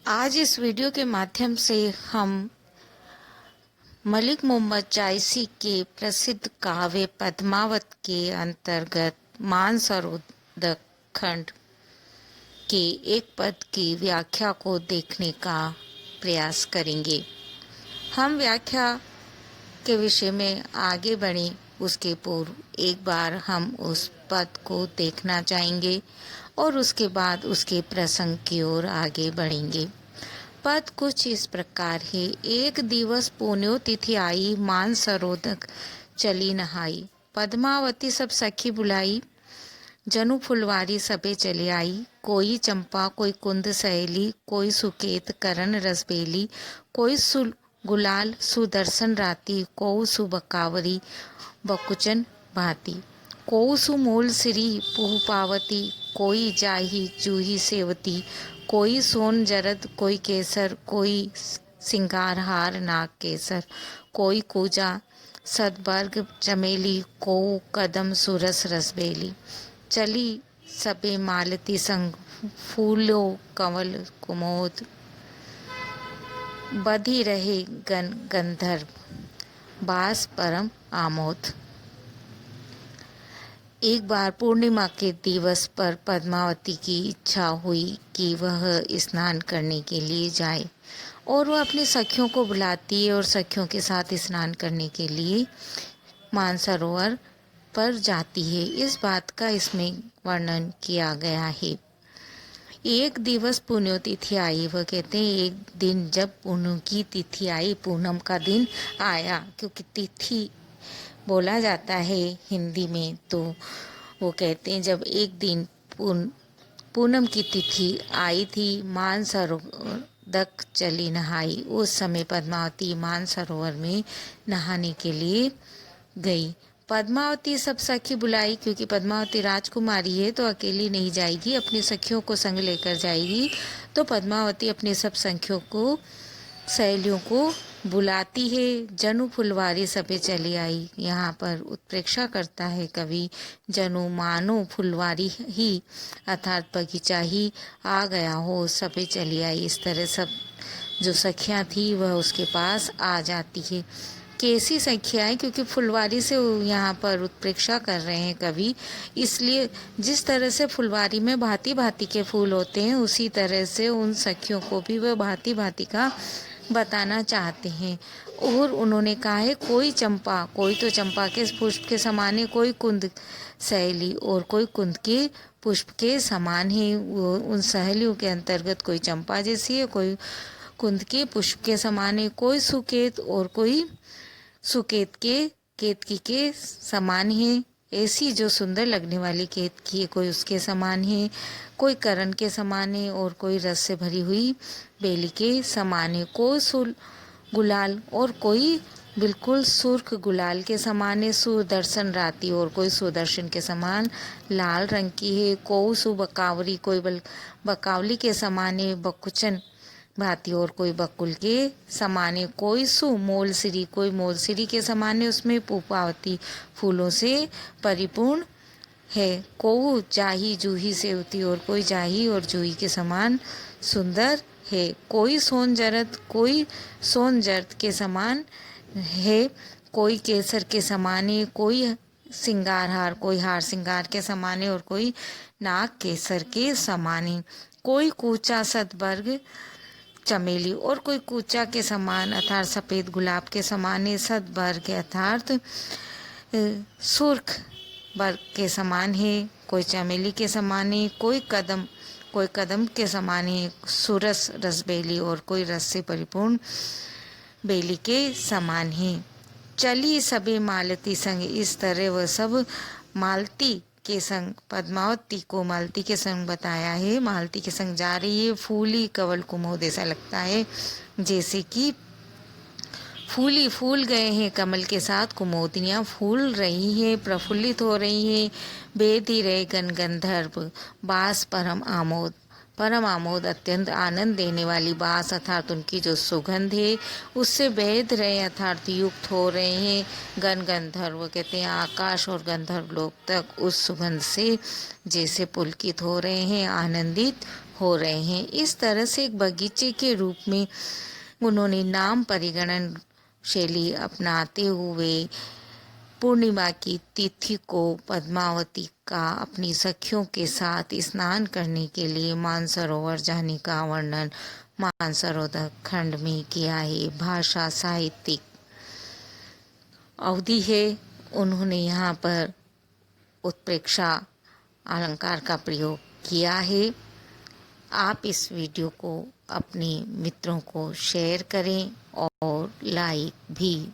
आज इस वीडियो के माध्यम से हम मलिक मोहम्मद जायसी के प्रसिद्ध काव्य पद्मावत के अंतर्गत मानसरोवर खंड के एक पद की व्याख्या को देखने का प्रयास करेंगे। हम व्याख्या के विषय में आगे बढ़ें उसके पूर्व एक बार हम उस पद को देखना चाहेंगे और उसके बाद उसके प्रसंग की ओर आगे बढ़ेंगे। पद कुछ इस प्रकार है। एक दिवस पुण्यो तिथि आई, मानसरोवर चली नहाई। पद्मावती सब सखी बुलाई, जनु फुलवारी सबे चली आई। कोई चंपा कोई कुंद सहेली, कोई सुकेत करण रसबेली, कोई गुलाल सुदर्शन राती, कोऊ सुबकावरी बकुचन भाती। कोऊ सुमूल श्री पुह पावती, कोई जाही जूही सेवती। कोई सोन जरद कोई केसर, कोई सिंगार हार नाग केसर। कोई कूजा सदबर्ग चमेली, कोऊ कदम सुरस रसबेली। चली सबे मालती संग, फूलो कंवल कुमोद। बधी रहे गण गंधर्व, बास परम आमोद। एक बार पूर्णिमा के दिवस पर पद्मावती की इच्छा हुई कि वह स्नान करने के लिए जाए और वह अपनी सखियों को बुलाती है और सखियों के साथ स्नान करने के लिए मानसरोवर पर जाती है। इस बात का इसमें वर्णन किया गया है। एक दिवस पुण्यो तिथि आई, वह कहते हैं एक दिन जब पूनम की तिथि आई, पूनम का दिन आया, क्योंकि तिथि बोला जाता है हिंदी में, तो वो कहते हैं जब एक दिन पूनम की तिथि आई थी, मानसरोवर चली नहाई। उस समय पद्मावती मानसरोवर में नहाने के लिए गई। पद्मावती सब सखी बुलाई, क्योंकि पद्मावती राजकुमारी है तो अकेली नहीं जाएगी, अपनी सखियों को संग लेकर जाएगी। तो पद्मावती अपने सब सखियों को सहेलियों को बुलाती है। जनु फुलवारी सबे चली आई। यहाँ पर उत्प्रेक्षा करता है कवि, जनु मानो फुलवारी ही अर्थात बगीचा ही आ गया हो, सबे चली आई। इस तरह सब जो सखियाँ थी वह उसके पास आ जाती है। कैसी सखियाँ, क्योंकि फुलवारी से यहाँ पर उत्प्रेक्षा कर रहे हैं कवि, इसलिए जिस तरह से फुलवारी में भांति भांति के फूल होते हैं उसी तरह से उन सखियों को भी वह भांति भांति का बताना चाहते हैं। और उन्होंने कहा है कोई चंपा, कोई तो चंपा के पुष्प के समान है, कोई कुंद सहेली और कोई कुंद के पुष्प के समान है। वो उन सहेलियों के अंतर्गत कोई चंपा जैसी है, कोई कुंद के पुष्प के समान है, कोई सुकेत और कोई सुकेत के केतकी के समान है। ऐसी जो सुंदर लगने वाली केतकी है कोई उसके समान है, कोई करण के समान है और कोई रस से भरी हुई बेली के समान है। कोई गुलाल और कोई बिल्कुल सुर्ख गुलाल के समान है। सुदर्शन राती और कोई सुदर्शन के समान लाल रंग की है। कोई सुबकावरी कोई बकावली के समान है, बकुचन भांति और कोई बकुल के समान है। कोई मोल श्री कोई मोल श्री के समान है, उसमें पुपावती फूलों से परिपूर्ण है। कोई जाही जूही सेवती और कोई जाही और जूही के समान सुंदर है। कोई सोन जरद के समान है, कोई केसर के समान है, कोई सिंगार हार कोई हार सिंगार के समान है और कोई नाग केसर के समान है। कोई कूचा सदबर्ग चमेली और कोई कूचा के समान अर्थात सफ़ेद गुलाब के समान है। सदबर्ग अर्थात सुर्ख वर्ग के समान है, कोई चमेली के समान है। कोई कदम के समान है, सुरस रसबेली और कोई रस से परिपूर्ण बेली के समान है। चली सबे मालती संग, इस तरह वह सब मालती के संग, पद्मावती को मालती के संग बताया है, मालती के संग जा रही है। फूली कवल कुमोद, ऐसा लगता है जैसे कि फूल गए हैं कमल के साथ, कुमोदिनियाँ फूल रही हैं, प्रफुल्लित हो रही हैं। बेधी रहे गण गंधर्व, बास परम आमोद अत्यंत आनंद देने वाली बास अर्थात उनकी जो सुगंध है उससे बेध रहे अर्थात युक्त हो रहे हैं। गण गंधर्व कहते हैं आकाश और गंधर्व लोक तक उस सुगंध से जैसे पुलकित हो रहे हैं, आनंदित हो रहे हैं। इस तरह से एक बगीचे के रूप में उन्होंने नाम परिगणन शैली अपनाते हुए पूर्णिमा की तिथि को पद्मावती का अपनी सखियों के साथ स्नान करने के लिए मानसरोवर जाने का वर्णन मानसरोवर खंड में किया है। भाषा साहित्यिक अवधि है, उन्होंने यहाँ पर उत्प्रेक्षा अलंकार का प्रयोग किया है। आप इस वीडियो को अपने मित्रों को शेयर करें और लाइक भी